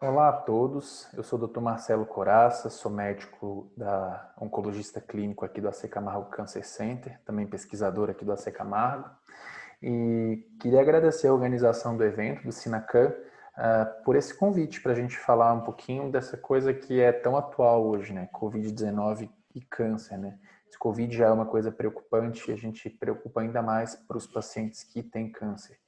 Olá a todos, eu sou o Dr. Marcelo Coraça, sou médico oncologista clínico aqui do AC Camargo Cancer Center, também pesquisador aqui do AC Camargo, e queria agradecer a organização do evento, do Sinacan, por esse convite para a gente falar um pouquinho dessa coisa que é tão atual hoje, né? Covid-19 e câncer, né? Esse Covid já é uma coisa preocupante e a gente preocupa ainda mais para os pacientes que têm câncer.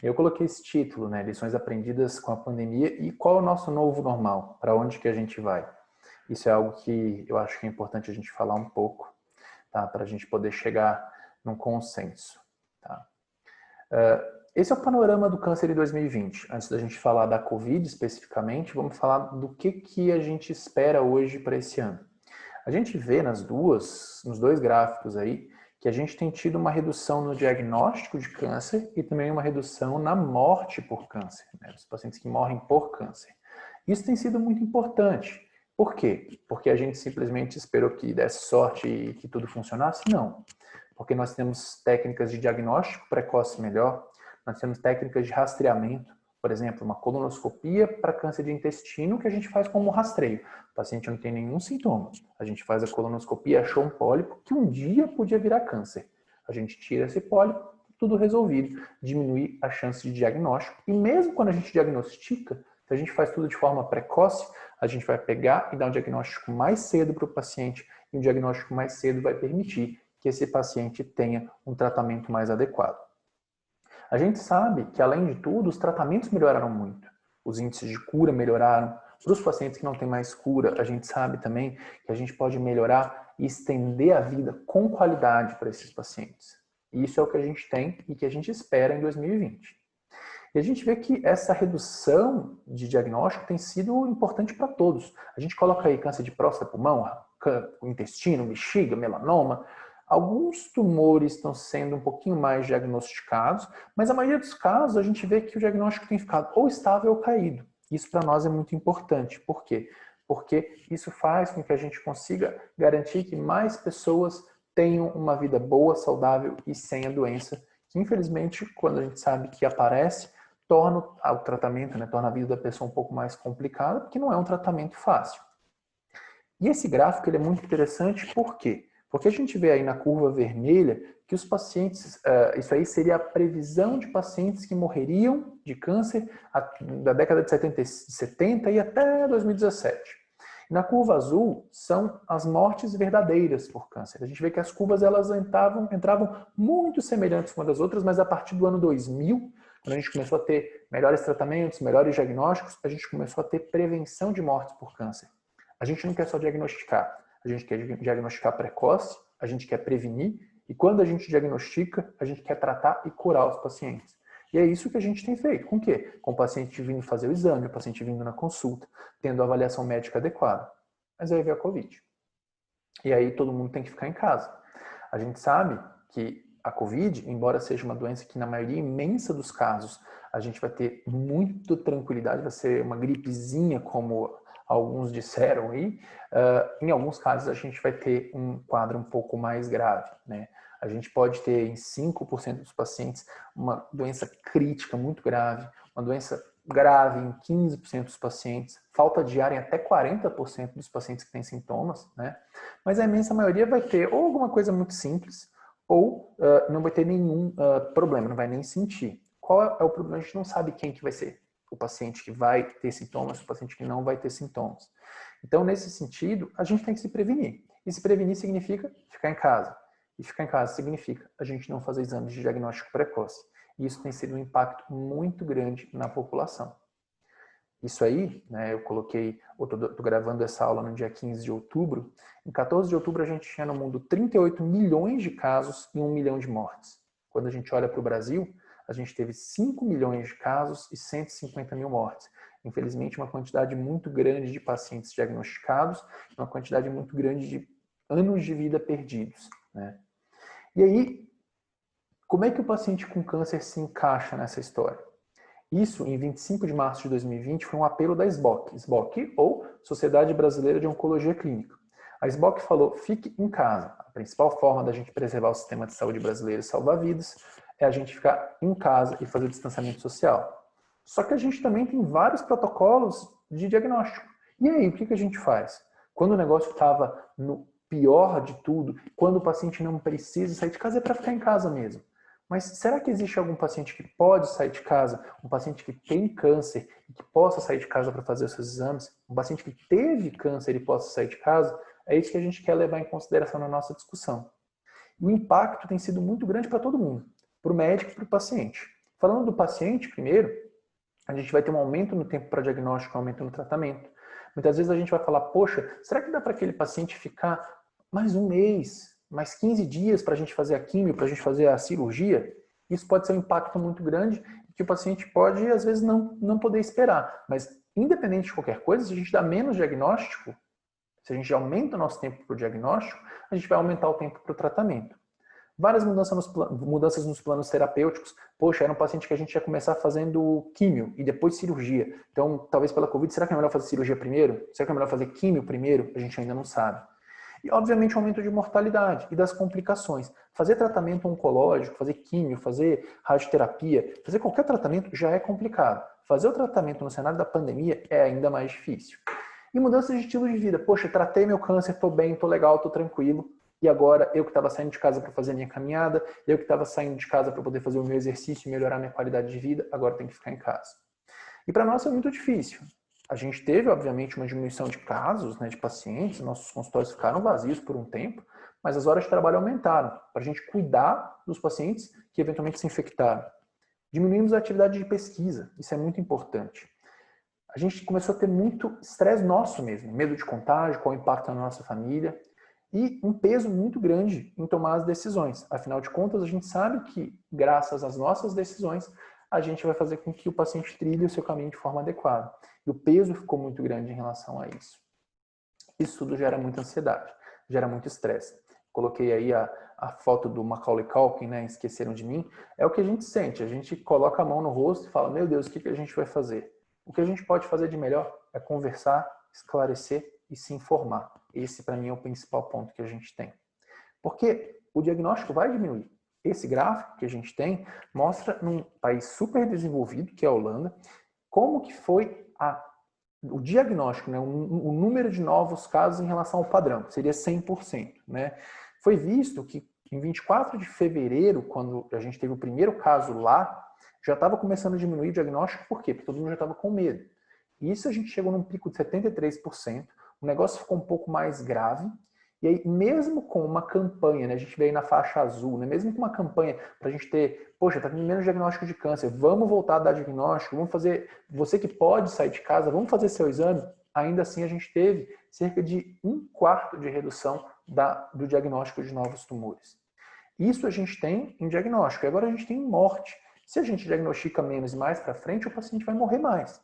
Eu coloquei esse título, né? Lições aprendidas com a pandemia e qual é o nosso novo normal? Para onde que a gente vai? Isso é algo que eu acho que é importante a gente falar um pouco, tá? Para a gente poder chegar num consenso, tá? Esse é o panorama do câncer em 2020. Antes da gente falar da Covid especificamente, vamos falar do que a gente espera hoje para esse ano. A gente vê nos dois gráficos aí, que a gente tem tido uma redução no diagnóstico de câncer e também uma redução na morte por câncer, né? Dos pacientes que morrem por câncer. Isso tem sido muito importante. Por quê? Porque a gente simplesmente esperou que desse sorte e que tudo funcionasse? Não. Porque nós temos técnicas de diagnóstico precoce melhor, nós temos técnicas de rastreamento, por exemplo, uma colonoscopia para câncer de intestino que a gente faz como rastreio. O paciente não tem nenhum sintoma. A gente faz a colonoscopia, achou um pólipo que um dia podia virar câncer. A gente tira esse pólipo, tudo resolvido. Diminui a chance de diagnóstico. E mesmo quando a gente diagnostica, se a gente faz tudo de forma precoce, a gente vai pegar e dar um diagnóstico mais cedo para o paciente. E um diagnóstico mais cedo vai permitir que esse paciente tenha um tratamento mais adequado. A gente sabe que, além de tudo, os tratamentos melhoraram muito. Os índices de cura melhoraram. Para os pacientes que não têm mais cura, a gente sabe também que a gente pode melhorar e estender a vida com qualidade para esses pacientes. E isso é o que a gente tem e que a gente espera em 2020. E a gente vê que essa redução de diagnóstico tem sido importante para todos. A gente coloca aí câncer de próstata, pulmão, intestino, bexiga, melanoma. Alguns tumores estão sendo um pouquinho mais diagnosticados, mas a maioria dos casos a gente vê que o diagnóstico tem ficado ou estável ou caído. Isso para nós é muito importante. Por quê? Porque isso faz com que a gente consiga garantir que mais pessoas tenham uma vida boa, saudável e sem a doença, que infelizmente, quando a gente sabe que aparece, torna o tratamento, né, torna a vida da pessoa um pouco mais complicada, porque não é um tratamento fácil. E esse gráfico ele é muito interessante, por quê? Porque a gente vê aí na curva vermelha que os pacientes, isso aí seria a previsão de pacientes que morreriam de câncer da década de 70 e até 2017. Na curva azul são as mortes verdadeiras por câncer. A gente vê que as curvas elas entravam muito semelhantes umas das outras, mas a partir do ano 2000, quando a gente começou a ter melhores tratamentos, melhores diagnósticos, a gente começou a ter prevenção de mortes por câncer. A gente não quer só diagnosticar, a gente quer diagnosticar precoce, a gente quer prevenir, e quando a gente diagnostica, a gente quer tratar e curar os pacientes. E é isso que a gente tem feito. Com o quê? Com o paciente vindo fazer o exame, o paciente vindo na consulta, tendo a avaliação médica adequada. Mas aí veio a Covid. E aí todo mundo tem que ficar em casa. A gente sabe que a Covid, embora seja uma doença que na maioria imensa dos casos a gente vai ter muito tranquilidade, vai ser uma gripezinha, como alguns disseram aí, em alguns casos a gente vai ter um quadro um pouco mais grave, né? A gente pode ter em 5% dos pacientes uma doença crítica muito grave, uma doença grave em 15% dos pacientes, falta de ar em até 40% dos pacientes que têm sintomas, né? Mas a imensa maioria vai ter ou alguma coisa muito simples, ou não vai ter nenhum problema, não vai nem sentir. Qual é o problema? A gente não sabe quem que vai ser. O paciente que vai ter sintomas, o paciente que não vai ter sintomas. Então, nesse sentido, a gente tem que se prevenir. E se prevenir significa ficar em casa. E ficar em casa significa a gente não fazer exames de diagnóstico precoce. E isso tem sido um impacto muito grande na população. Isso aí, né, eu estou gravando essa aula no dia 15 de outubro. Em 14 de outubro a gente tinha no mundo 38 milhões de casos e 1 milhão de mortes. Quando a gente olha para o Brasil, a gente teve 5 milhões de casos e 150 mil mortes. Infelizmente, uma quantidade muito grande de pacientes diagnosticados, uma quantidade muito grande de anos de vida perdidos, né? E aí, como é que o paciente com câncer se encaixa nessa história? Isso, em 25 de março de 2020, foi um apelo da SBOC, ou Sociedade Brasileira de Oncologia Clínica. A SBOC falou, fique em casa. A principal forma da gente preservar o sistema de saúde brasileiro e salvar vidas é a gente ficar em casa e fazer o distanciamento social. Só que a gente também tem vários protocolos de diagnóstico. E aí, o que a gente faz? Quando o negócio estava no pior de tudo, quando o paciente não precisa sair de casa, é para ficar em casa mesmo. Mas será que existe algum paciente que pode sair de casa, um paciente que tem câncer e que possa sair de casa para fazer os seus exames, um paciente que teve câncer e possa sair de casa? É isso que a gente quer levar em consideração na nossa discussão. O impacto tem sido muito grande para todo mundo, para o médico e para o paciente. Falando do paciente primeiro, a gente vai ter um aumento no tempo para diagnóstico, um aumento no tratamento. Muitas vezes a gente vai falar, poxa, será que dá para aquele paciente ficar mais um mês, mais 15 dias para a gente fazer a quimio, para a gente fazer a cirurgia? Isso pode ser um impacto muito grande que o paciente pode, às vezes, não poder esperar. Mas, independente de qualquer coisa, se a gente dá menos diagnóstico, se a gente aumenta o nosso tempo para o diagnóstico, a gente vai aumentar o tempo para o tratamento. Várias mudanças nos planos terapêuticos. Poxa, era um paciente que a gente ia começar fazendo químio e depois cirurgia. Então, talvez pela Covid, será que é melhor fazer cirurgia primeiro? Será que é melhor fazer químio primeiro? A gente ainda não sabe. E, obviamente, o aumento de mortalidade e das complicações. Fazer tratamento oncológico, fazer químio, fazer radioterapia, fazer qualquer tratamento já é complicado. Fazer o tratamento no cenário da pandemia é ainda mais difícil. E mudanças de estilo de vida. Poxa, tratei meu câncer, estou bem, estou legal, estou tranquilo. E agora, eu que estava saindo de casa para fazer minha caminhada, eu que estava saindo de casa para poder fazer o meu exercício e melhorar minha qualidade de vida, agora tenho que ficar em casa. E para nós é muito difícil. A gente teve, obviamente, uma diminuição de casos, né, de pacientes, nossos consultórios ficaram vazios por um tempo, mas as horas de trabalho aumentaram, para a gente cuidar dos pacientes que eventualmente se infectaram. Diminuímos a atividade de pesquisa, isso é muito importante. A gente começou a ter muito estresse nosso mesmo, medo de contágio, qual o impacto na nossa família, e um peso muito grande em tomar as decisões. Afinal de contas, a gente sabe que, graças às nossas decisões, a gente vai fazer com que o paciente trilhe o seu caminho de forma adequada. E o peso ficou muito grande em relação a isso. Isso tudo gera muita ansiedade, gera muito estresse. Coloquei aí a foto do Macaulay Culkin, né, Esqueceram de Mim. É o que a gente sente, a gente coloca a mão no rosto e fala, meu Deus, o que a gente vai fazer? O que a gente pode fazer de melhor é conversar, esclarecer e se informar. Esse, para mim, é o principal ponto que a gente tem. Porque o diagnóstico vai diminuir. Esse gráfico que a gente tem mostra num país super desenvolvido, que é a Holanda, como que foi o diagnóstico, né, o número de novos casos em relação ao padrão, que seria 100%. Né? Foi visto que em 24 de fevereiro, quando a gente teve o primeiro caso lá, já estava começando a diminuir o diagnóstico, por quê? Porque todo mundo já estava com medo. E isso a gente chegou num pico de 73%, o negócio ficou um pouco mais grave, e aí mesmo com uma campanha, né, a gente veio na faixa azul, né, mesmo com uma campanha para a gente ter, poxa, está tendo menos diagnóstico de câncer, vamos voltar a dar diagnóstico, vamos fazer, você que pode sair de casa, vamos fazer seu exame, ainda assim a gente teve cerca de 1/4 de redução do diagnóstico de novos tumores. Isso a gente tem em diagnóstico, e agora a gente tem em morte. Se a gente diagnostica menos e mais para frente, o paciente vai morrer mais.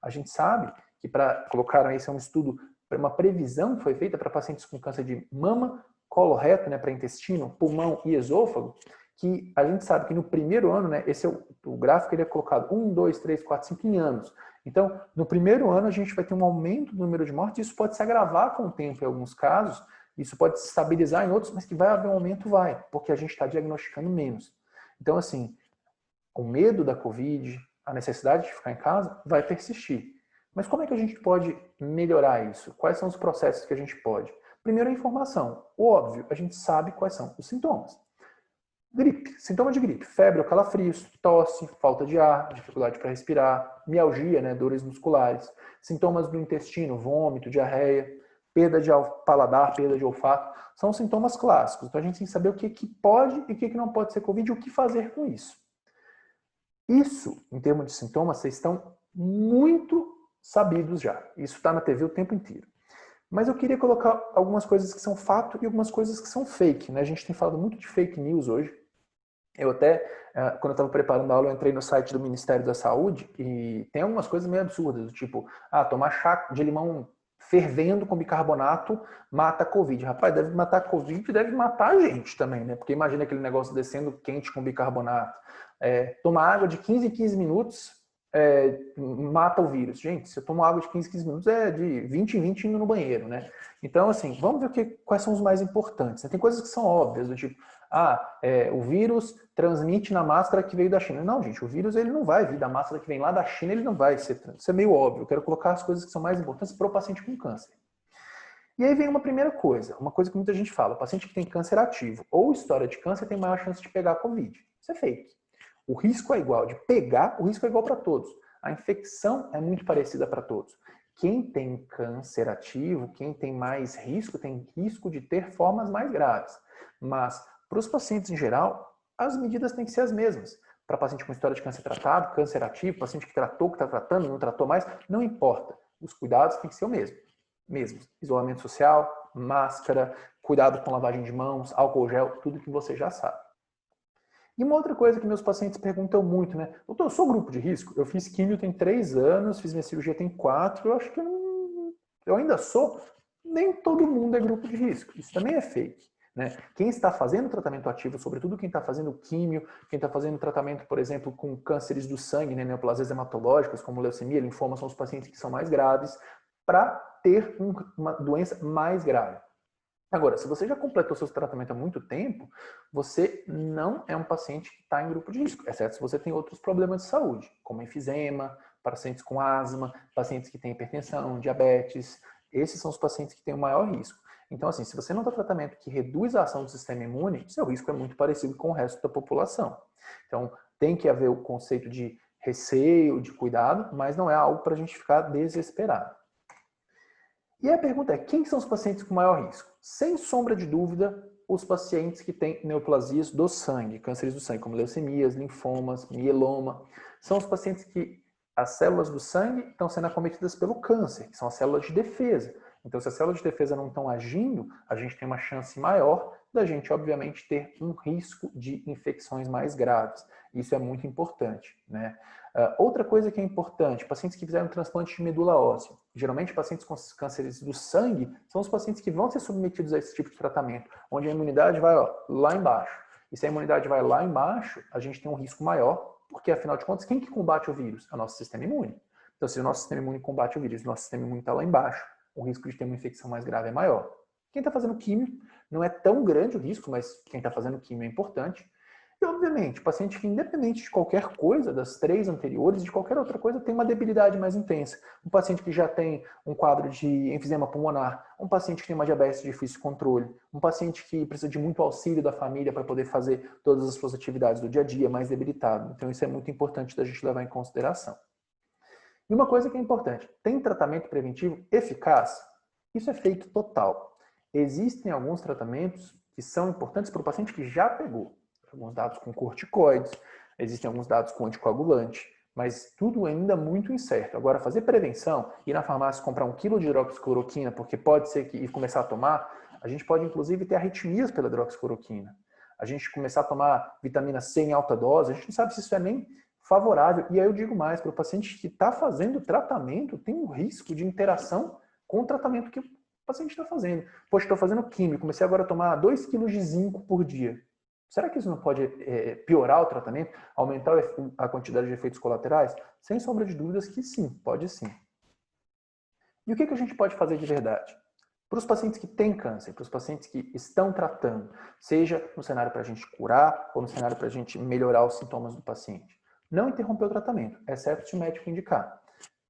A gente sabe que colocaram esse é um estudo, uma previsão que foi feita para pacientes com câncer de mama, colo reto, né, para intestino, pulmão e esôfago, que a gente sabe que no primeiro ano, né, esse é o gráfico, ele é colocado 1, 2, 3, 4, 5 em anos. Então, no primeiro ano a gente vai ter um aumento do número de mortes, isso pode se agravar com o tempo em alguns casos, isso pode se estabilizar em outros, mas que vai haver um aumento, vai, porque a gente está diagnosticando menos. Então, assim, o medo da Covid, a necessidade de ficar em casa, vai persistir. Mas como é que a gente pode melhorar isso? Quais são os processos que a gente pode? Primeiro, a informação. Óbvio, a gente sabe quais são os sintomas. Gripe, sintoma de gripe, febre ou calafrios, tosse, falta de ar, dificuldade para respirar, mialgia, né, dores musculares, sintomas do intestino, vômito, diarreia, perda de paladar, perda de olfato, são sintomas clássicos. Então a gente tem que saber o que pode e o que não pode ser Covid e o que fazer com isso. Isso, em termos de sintomas, vocês estão muito sabidos já. Isso está na TV o tempo inteiro. Mas eu queria colocar algumas coisas que são fato e algumas coisas que são fake. Né? A gente tem falado muito de fake news hoje. Eu até, quando eu estava preparando a aula, eu entrei no site do Ministério da Saúde e tem algumas coisas meio absurdas, do tipo, tomar chá de limão fervendo com bicarbonato mata a Covid. Rapaz, deve matar a Covid e deve matar a gente também, né? Porque imagina aquele negócio descendo quente com bicarbonato. Tomar água de 15 em 15 minutos mata o vírus. Gente, se eu tomo água de 15 em 15 minutos é de 20 em 20 indo no banheiro, né? Então, assim, vamos ver quais são os mais importantes. Tem coisas que são óbvias, do tipo, O vírus transmite na máscara que veio da China. Não, gente, o vírus ele não vai vir da máscara que vem lá da China, ele não vai ser. Isso é meio óbvio. Eu quero colocar as coisas que são mais importantes para o paciente com câncer. E aí vem uma primeira coisa, uma coisa que muita gente fala, o paciente que tem câncer ativo ou história de câncer tem maior chance de pegar a Covid. Isso é fake. O risco é igual, de pegar, o risco é igual para todos. A infecção é muito parecida para todos. Quem tem câncer ativo, quem tem mais risco, tem risco de ter formas mais graves. Mas, para os pacientes em geral, as medidas têm que ser as mesmas. Para paciente com história de câncer tratado, câncer ativo, paciente que tratou, que está tratando, não tratou mais, não importa. Os cuidados têm que ser o mesmo. Isolamento social, máscara, cuidado com lavagem de mãos, álcool gel, tudo que você já sabe. E uma outra coisa que meus pacientes perguntam muito, né? Doutor, eu sou grupo de risco? Eu fiz químio tem 3 anos, fiz minha cirurgia tem 4, eu acho que eu ainda sou. Nem todo mundo é grupo de risco. Isso também é fake. Né? Quem está fazendo tratamento ativo, sobretudo quem está fazendo químio, quem está fazendo tratamento, por exemplo, com cânceres do sangue, né, neoplasias hematológicas, como leucemia, linfoma, são os pacientes que são mais graves, para ter uma doença mais grave. Agora, se você já completou seu tratamento há muito tempo, você não é um paciente que está em grupo de risco, exceto se você tem outros problemas de saúde, como enfisema, pacientes com asma, pacientes que têm hipertensão, diabetes. Esses são os pacientes que têm o maior risco. Então, assim, se você não dá tratamento que reduz a ação do sistema imune, seu risco é muito parecido com o resto da população. Então, tem que haver o conceito de receio, de cuidado, mas não é algo para a gente ficar desesperado. E a pergunta é, quem são os pacientes com maior risco? Sem sombra de dúvida, os pacientes que têm neoplasias do sangue, cânceres do sangue, como leucemias, linfomas, mieloma. São os pacientes que as células do sangue estão sendo acometidas pelo câncer, que são as células de defesa. Então, se as células de defesa não estão agindo, a gente tem uma chance maior da gente, obviamente, ter um risco de infecções mais graves. Isso é muito importante, né? Outra coisa que é importante, pacientes que fizeram transplante de medula óssea. Geralmente, pacientes com cânceres do sangue são os pacientes que vão ser submetidos a esse tipo de tratamento, onde a imunidade vai lá embaixo. E se a imunidade vai lá embaixo, a gente tem um risco maior, porque, afinal de contas, quem que combate o vírus? É o nosso sistema imune. Então, se o nosso sistema imune combate o vírus, o nosso sistema imune está lá embaixo, o risco de ter uma infecção mais grave é maior. Quem está fazendo químio, não é tão grande o risco, mas quem está fazendo químio é importante. E, obviamente, o paciente que, independente de qualquer coisa, das 3 anteriores, de qualquer outra coisa, tem uma debilidade mais intensa. Um paciente que já tem um quadro de enfisema pulmonar, um paciente que tem uma diabetes de difícil controle, um paciente que precisa de muito auxílio da família para poder fazer todas as suas atividades do dia a dia, mais debilitado. Então, isso é muito importante da gente levar em consideração. E uma coisa que é importante, tem tratamento preventivo eficaz? Isso é fake total. Existem alguns tratamentos que são importantes para o paciente que já pegou. Alguns dados com corticoides, existem alguns dados com anticoagulante, mas tudo ainda muito incerto. Agora, fazer prevenção, ir na farmácia comprar 1 kg de hidroxicloroquina, porque pode ser que e começar a tomar, a gente pode inclusive ter arritmias pela hidroxicloroquina. A gente começar a tomar vitamina C em alta dose, a gente não sabe se isso é nem favorável. E aí eu digo mais, para o paciente que está fazendo tratamento, tem um risco de interação com o tratamento que o paciente está fazendo. Poxa, estou fazendo químio, comecei agora a tomar 2 kg de zinco por dia. Será que isso não pode piorar o tratamento, aumentar a quantidade de efeitos colaterais? Sem sombra de dúvidas que sim, pode sim. E o que a gente pode fazer de verdade? Para os pacientes que têm câncer, para os pacientes que estão tratando, seja no cenário para a gente curar ou no cenário para a gente melhorar os sintomas do paciente, não interromper o tratamento, exceto se o médico indicar.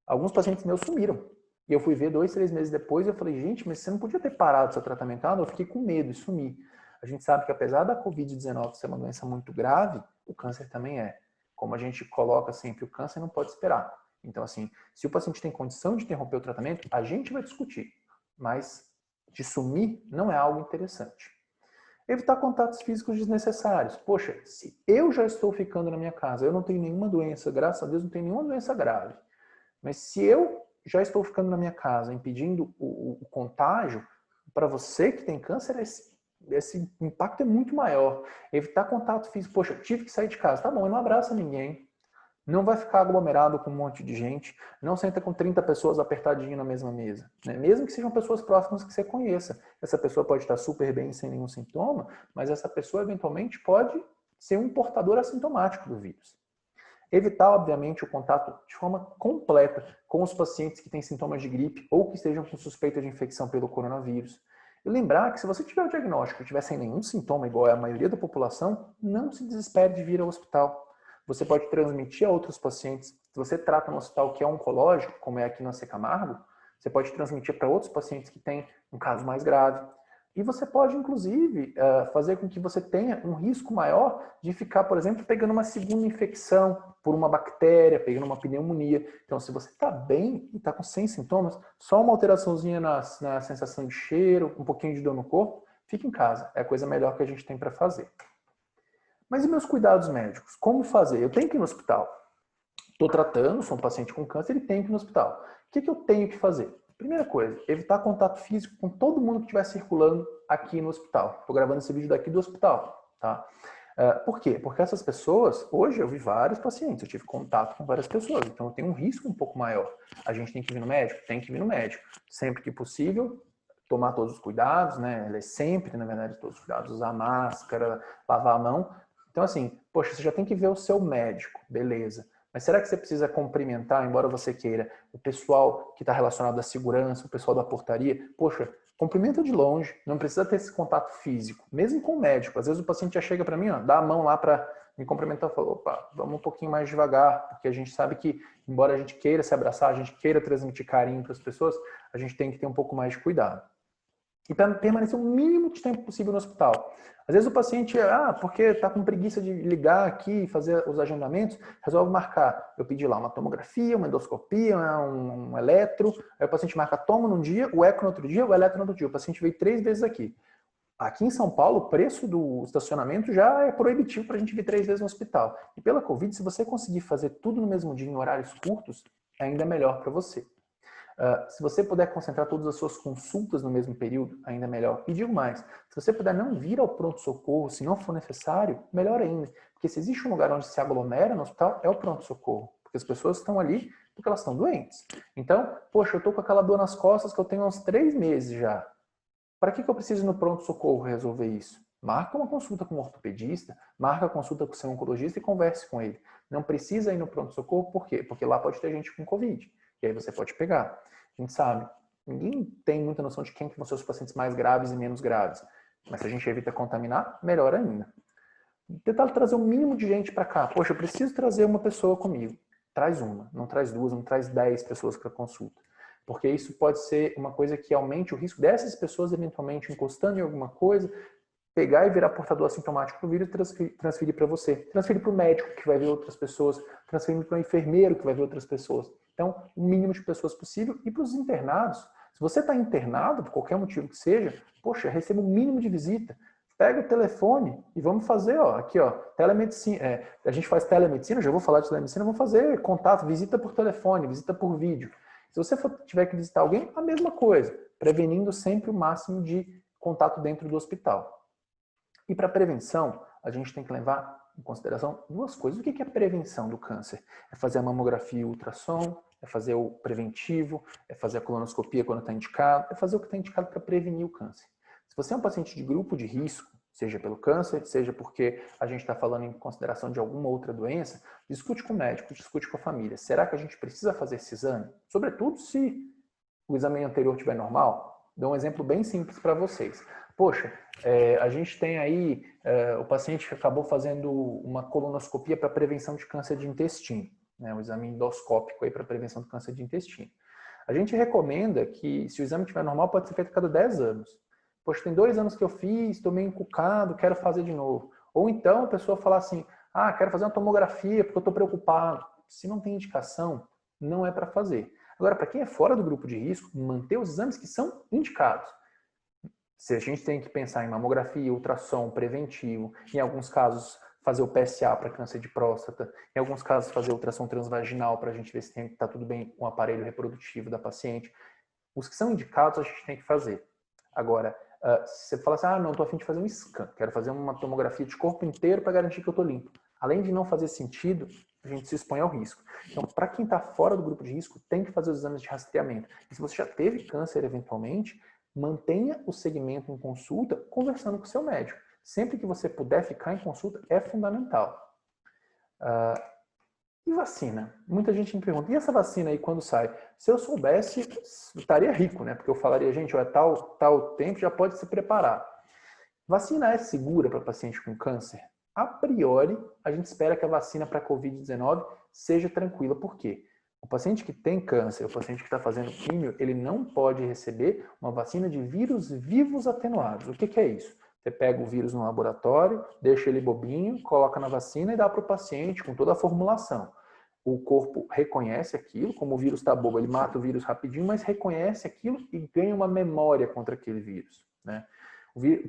Alguns pacientes meus sumiram. E eu fui ver 2, 3 meses depois e eu falei, gente, mas você não podia ter parado o seu tratamento? Ah, não, eu fiquei com medo e sumi. A gente sabe que apesar da Covid-19 ser uma doença muito grave, o câncer também é. Como a gente coloca sempre, o câncer não pode esperar. Então, assim, se o paciente tem condição de interromper o tratamento, a gente vai discutir. Mas de sumir não é algo interessante. Evitar contatos físicos desnecessários. Poxa, se eu já estou ficando na minha casa, eu não tenho nenhuma doença, graças a Deus não tenho nenhuma doença grave, mas se eu já estou ficando na minha casa, impedindo o contágio, para você que tem câncer, esse impacto é muito maior. Evitar contato físico. Poxa, tive que sair de casa. Tá bom, eu não abraça ninguém. Não vai ficar aglomerado com um monte de gente. Não senta com 30 pessoas apertadinho na mesma mesa. Né? Mesmo que sejam pessoas próximas que você conheça. Essa pessoa pode estar super bem, sem nenhum sintoma, mas essa pessoa eventualmente pode ser um portador assintomático do vírus. Evitar, obviamente, o contato de forma completa com os pacientes que têm sintomas de gripe ou que estejam com suspeita de infecção pelo coronavírus. E lembrar que se você tiver o diagnóstico e tiver sem nenhum sintoma, igual é a maioria da população, não se desespere de vir ao hospital. Você pode transmitir a outros pacientes. Se você trata no hospital que é oncológico, como é aqui no AC Camargo, você pode transmitir para outros pacientes que têm um caso mais grave. E você pode, inclusive, fazer com que você tenha um risco maior de ficar, por exemplo, pegando uma segunda infecção por uma bactéria, pegando uma pneumonia. Então, se você está bem e está com 100 sintomas, só uma alteraçãozinha na sensação de cheiro, um pouquinho de dor no corpo, fique em casa. É a coisa melhor que a gente tem para fazer. Mas e meus cuidados médicos? Como fazer? Eu tenho que ir no hospital. Estou tratando, sou um paciente com câncer e tenho que ir no hospital. O que eu tenho que fazer? Primeira coisa, evitar contato físico com todo mundo que estiver circulando aqui no hospital. Estou gravando esse vídeo daqui do hospital, tá? Por quê? Porque essas pessoas, hoje eu vi vários pacientes, eu tive contato com várias pessoas, então eu tenho um risco um pouco maior. A gente tem que vir no médico? Tem que vir no médico. Sempre que possível, tomar todos os cuidados, né? Sempre, na verdade, todos os cuidados, usar máscara, lavar a mão. Então, assim, poxa, você já tem que ver o seu médico, beleza. Mas será que você precisa cumprimentar, embora você queira, o pessoal que está relacionado à segurança, o pessoal da portaria? Poxa, cumprimenta de longe, não precisa ter esse contato físico, mesmo com o médico. Às vezes o paciente já chega para mim, ó, dá a mão lá para me cumprimentar e fala, opa, vamos um pouquinho mais devagar, porque a gente sabe que, embora a gente queira se abraçar, a gente queira transmitir carinho para as pessoas, a gente tem que ter um pouco mais de cuidado. E permanecer o mínimo de tempo possível no hospital. Às vezes o paciente, porque está com preguiça de ligar aqui e fazer os agendamentos, resolve marcar. Eu pedi lá uma tomografia, uma endoscopia, um eletro, aí o paciente marca tomo num dia, o eco no outro dia, o eletro no outro dia. O paciente veio 3 vezes aqui. Aqui em São Paulo, o preço do estacionamento já é proibitivo para a gente vir 3 vezes no hospital. E pela Covid, se você conseguir fazer tudo no mesmo dia, em horários curtos, é ainda melhor para você. Se você puder concentrar todas as suas consultas no mesmo período, ainda melhor. E digo mais, se você puder não vir ao pronto-socorro, se não for necessário, melhor ainda. Porque se existe um lugar onde se aglomera no hospital, é o pronto-socorro. Porque as pessoas estão ali porque elas estão doentes. Então, poxa, eu estou com aquela dor nas costas que eu tenho há uns 3 meses já. Para que eu preciso ir no pronto-socorro resolver isso? Marca uma consulta com um ortopedista, marca a consulta com o seu oncologista e converse com ele. Não precisa ir no pronto-socorro, por quê? Porque lá pode ter gente com Covid. E aí você pode pegar. A gente sabe, ninguém tem muita noção de quem vão ser os pacientes mais graves e menos graves. Mas se a gente evita contaminar, melhor ainda. Tentar trazer o mínimo de gente para cá. Poxa, eu preciso trazer uma pessoa comigo. Traz uma, não traz 2, não traz 10 pessoas para consulta. Porque isso pode ser uma coisa que aumente o risco dessas pessoas eventualmente encostando em alguma coisa, pegar e virar portador assintomático do vírus e transferir para você. Transferir para o médico, que vai ver outras pessoas. Transferir para o enfermeiro, que vai ver outras pessoas. Então, o mínimo de pessoas possível. E para os internados, se você está internado, por qualquer motivo que seja, poxa, receba o mínimo de visita. Pega o telefone e vamos fazer, aqui, telemedicina. A gente faz telemedicina, já vou falar de telemedicina, vamos fazer contato, visita por telefone, visita por vídeo. Se você tiver que visitar alguém, a mesma coisa, prevenindo sempre o máximo de contato dentro do hospital. E para prevenção, a gente tem que levar em consideração 2 coisas. O que é prevenção do câncer? É fazer a mamografia e o ultrassom, é fazer o preventivo, é fazer a colonoscopia quando está indicado, é fazer o que está indicado para prevenir o câncer. Se você é um paciente de grupo de risco, seja pelo câncer, seja porque a gente está falando em consideração de alguma outra doença, discute com o médico, discute com a família. Será que a gente precisa fazer esse exame? Sobretudo se o exame anterior estiver normal. Dou um exemplo bem simples para vocês. Poxa, a gente tem aí, o paciente acabou fazendo uma colonoscopia para prevenção de câncer de intestino, né, um exame endoscópico para prevenção do câncer de intestino. A gente recomenda que, se o exame estiver normal, pode ser feito a cada 10 anos. Poxa, tem 2 anos que eu fiz, estou meio encucado, quero fazer de novo. Ou então a pessoa falar assim, quero fazer uma tomografia porque eu estou preocupado. Se não tem indicação, não é para fazer. Agora, para quem é fora do grupo de risco, manter os exames que são indicados. Se a gente tem que pensar em mamografia, ultrassom, preventivo, em alguns casos fazer o PSA para câncer de próstata, em alguns casos fazer ultrassom transvaginal para a gente ver se está tudo bem com o aparelho reprodutivo da paciente. Os que são indicados a gente tem que fazer. Agora, se você fala assim, não, estou a fim de fazer um scan, quero fazer uma tomografia de corpo inteiro para garantir que eu estou limpo. Além de não fazer sentido, a gente se expõe ao risco. Então, para quem está fora do grupo de risco, tem que fazer os exames de rastreamento. E se você já teve câncer eventualmente, mantenha o segmento em consulta conversando com o seu médico. Sempre que você puder ficar em consulta, é fundamental. E vacina? Muita gente me pergunta, e essa vacina aí quando sai? Se eu soubesse, estaria rico, né? Porque eu falaria, gente, olha, tal tempo já pode se preparar. Vacina é segura para paciente com câncer? A priori, a gente espera que a vacina para a Covid-19 seja tranquila. Por quê? O paciente que tem câncer, o paciente que está fazendo químio, ele não pode receber uma vacina de vírus vivos atenuados. O que é isso? Você pega o vírus no laboratório, deixa ele bobinho, coloca na vacina e dá para o paciente com toda a formulação. O corpo reconhece aquilo, como o vírus está bobo, ele mata o vírus rapidinho, mas reconhece aquilo e ganha uma memória contra aquele vírus, né?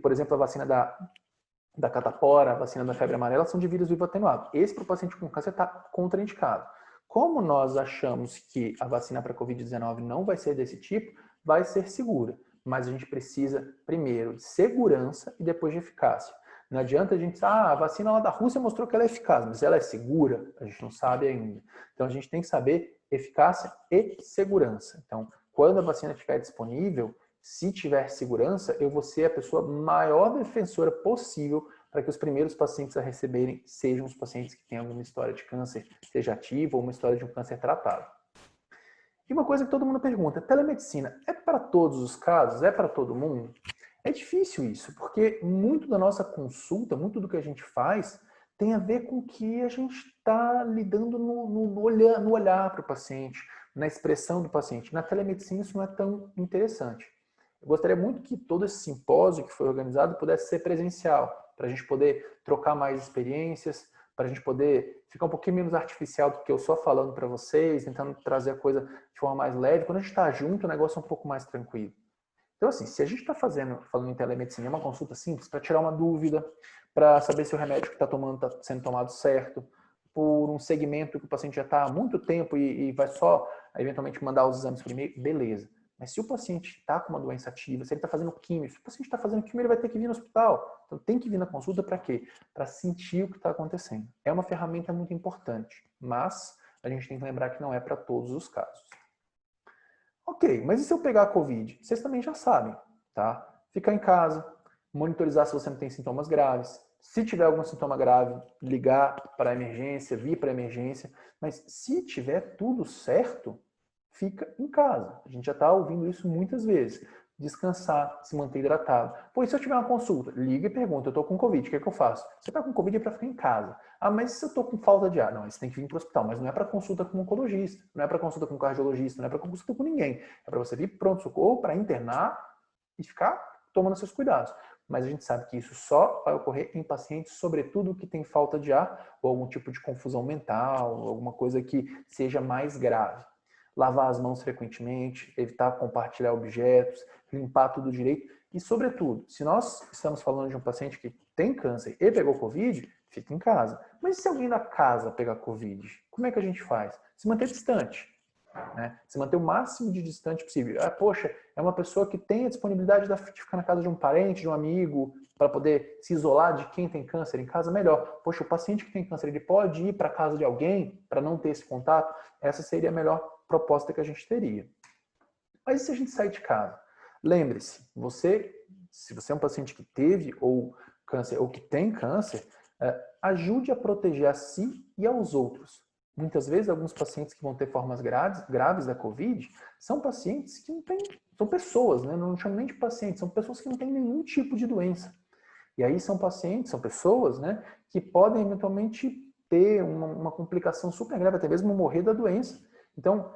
Por exemplo, a vacina da catapora, a vacina da febre amarela, são de vírus vivo atenuado. Esse para o paciente com câncer está contraindicado. Como nós achamos que a vacina para a Covid-19 não vai ser desse tipo, vai ser segura. Mas a gente precisa, primeiro, de segurança e depois de eficácia. Não adianta a gente dizer, a vacina lá da Rússia mostrou que ela é eficaz, mas ela é segura? A gente não sabe ainda. Então a gente tem que saber eficácia e segurança. Então, quando a vacina estiver disponível, se tiver segurança, eu vou ser a pessoa maior defensora possível para que os primeiros pacientes a receberem sejam os pacientes que têm alguma história de câncer, seja ativa ou uma história de um câncer tratado. E uma coisa que todo mundo pergunta, telemedicina é para todos os casos? É para todo mundo? É difícil isso, porque muito da nossa consulta, muito do que a gente faz, tem a ver com o que a gente está lidando no olhar para o paciente, na expressão do paciente. Na telemedicina isso não é tão interessante. Eu gostaria muito que todo esse simpósio que foi organizado pudesse ser presencial, para a gente poder trocar mais experiências, para a gente poder ficar um pouquinho menos artificial do que eu só falando para vocês, tentando trazer a coisa de forma mais leve. Quando a gente está junto, o negócio é um pouco mais tranquilo. Então, assim, se a gente está falando em telemedicina, é uma consulta simples para tirar uma dúvida, para saber se o remédio que está tomando está sendo tomado certo, por um segmento que o paciente já está há muito tempo e vai só, eventualmente, mandar os exames por e-mail, beleza. Mas se o paciente está com uma doença ativa, se ele está fazendo químio, se o paciente está fazendo químio, ele vai ter que vir no hospital. Então, tem que vir na consulta para quê? Para sentir o que está acontecendo. É uma ferramenta muito importante, mas a gente tem que lembrar que não é para todos os casos. Ok, mas e se eu pegar a Covid? Vocês também já sabem, tá? Ficar em casa, monitorizar se você não tem sintomas graves. Se tiver algum sintoma grave, ligar para a emergência, vir para a emergência. Mas se tiver tudo certo, fica em casa. A gente já está ouvindo isso muitas vezes. Descansar, se manter hidratado. Pois se eu tiver uma consulta, liga e pergunta, eu estou com Covid, o que é que eu faço? Você está com Covid é para ficar em casa. Ah, mas se eu estou com falta de ar? Não, você tem que vir para o hospital, mas não é para consulta com um oncologista, não é para consulta com um cardiologista, não é para consulta com ninguém. É para você vir pronto-socorro, para internar e ficar tomando seus cuidados. Mas a gente sabe que isso só vai ocorrer em pacientes, sobretudo que tem falta de ar ou algum tipo de confusão mental, alguma coisa que seja mais grave. Lavar as mãos frequentemente, evitar compartilhar objetos, limpar tudo direito. E, sobretudo, se nós estamos falando de um paciente que tem câncer e pegou Covid, fica em casa. Mas e se alguém da casa pegar Covid? Como é que a gente faz? Se manter distante. Né? Se manter o máximo de distante possível. Ah, poxa, é uma pessoa que tem a disponibilidade de ficar na casa de um parente, de um amigo, para poder se isolar de quem tem câncer em casa, melhor. Poxa, o paciente que tem câncer, ele pode ir para a casa de alguém para não ter esse contato? Essa seria a melhor proposta que a gente teria. Mas e se a gente sair de casa? Lembre-se, se você é um paciente que teve ou câncer ou que tem câncer, ajude a proteger a si e aos outros. Muitas vezes, alguns pacientes que vão ter formas graves da Covid são pacientes que não têm, são pessoas, né? Não chamo nem de pacientes, são pessoas que não têm nenhum tipo de doença. E aí são pacientes, são pessoas, né, que podem eventualmente ter uma complicação super grave, até mesmo morrer da doença. Então,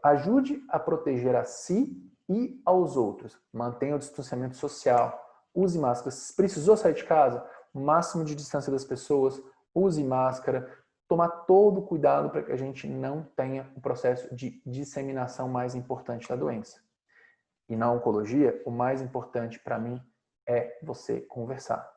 ajude a proteger a si e aos outros. Mantenha o distanciamento social. Use máscara. Se precisou sair de casa, o máximo de distância das pessoas. Use máscara. Tomar todo o cuidado para que a gente não tenha o processo de disseminação mais importante da doença. E na oncologia, o mais importante para mim é você conversar.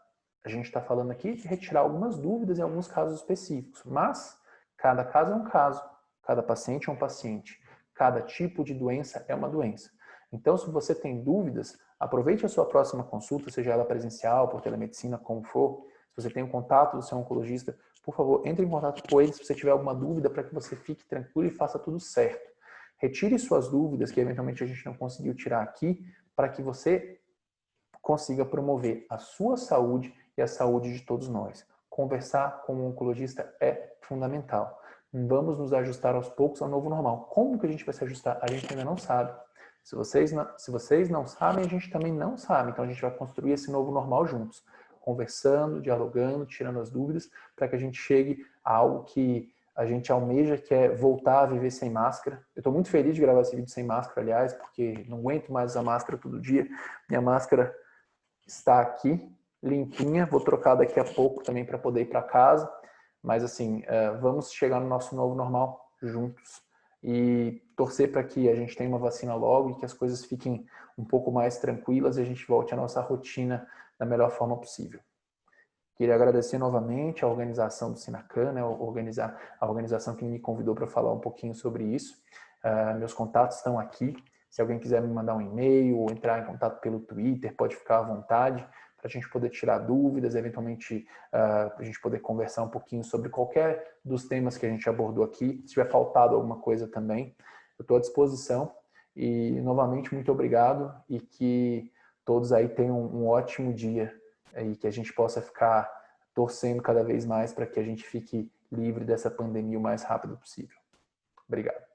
A gente está falando aqui de retirar algumas dúvidas em alguns casos específicos, mas cada caso é um caso, cada paciente é um paciente. Cada tipo de doença é uma doença. Então, se você tem dúvidas, aproveite a sua próxima consulta, seja ela presencial, por telemedicina, como for. Se você tem o contato do seu oncologista, por favor, entre em contato com ele se você tiver alguma dúvida para que você fique tranquilo e faça tudo certo. Retire suas dúvidas, que eventualmente a gente não conseguiu tirar aqui, para que você consiga promover a sua saúde e a saúde de todos nós. Conversar com um oncologista é fundamental. vamos nos ajustar aos poucos ao novo normal. Como que a gente vai se ajustar? A gente ainda não sabe. Se vocês não sabem, a gente também não sabe. Então a gente vai construir esse novo normal juntos, conversando, dialogando, tirando as dúvidas, para que a gente chegue a algo que a gente almeja, que é voltar a viver sem máscara. Eu estou muito feliz de gravar esse vídeo sem máscara, aliás, porque não aguento mais usar máscara todo dia. Minha máscara está aqui, limpinha. Vou trocar daqui a pouco também para poder ir para casa. Mas assim, vamos chegar no nosso novo normal juntos e torcer para que a gente tenha uma vacina logo e que as coisas fiquem um pouco mais tranquilas e a gente volte à nossa rotina da melhor forma possível. Queria agradecer novamente a organização do Sinacan, né, a organização que me convidou para falar um pouquinho sobre isso. Meus contatos estão aqui. Se alguém quiser me mandar um e-mail ou entrar em contato pelo Twitter, pode ficar à vontade para a gente poder tirar dúvidas, eventualmente para a gente poder conversar um pouquinho sobre qualquer dos temas que a gente abordou aqui. Se tiver faltado alguma coisa também, eu estou à disposição. E, novamente, muito obrigado e que todos aí tenham um ótimo dia e que a gente possa ficar torcendo cada vez mais para que a gente fique livre dessa pandemia o mais rápido possível. Obrigado.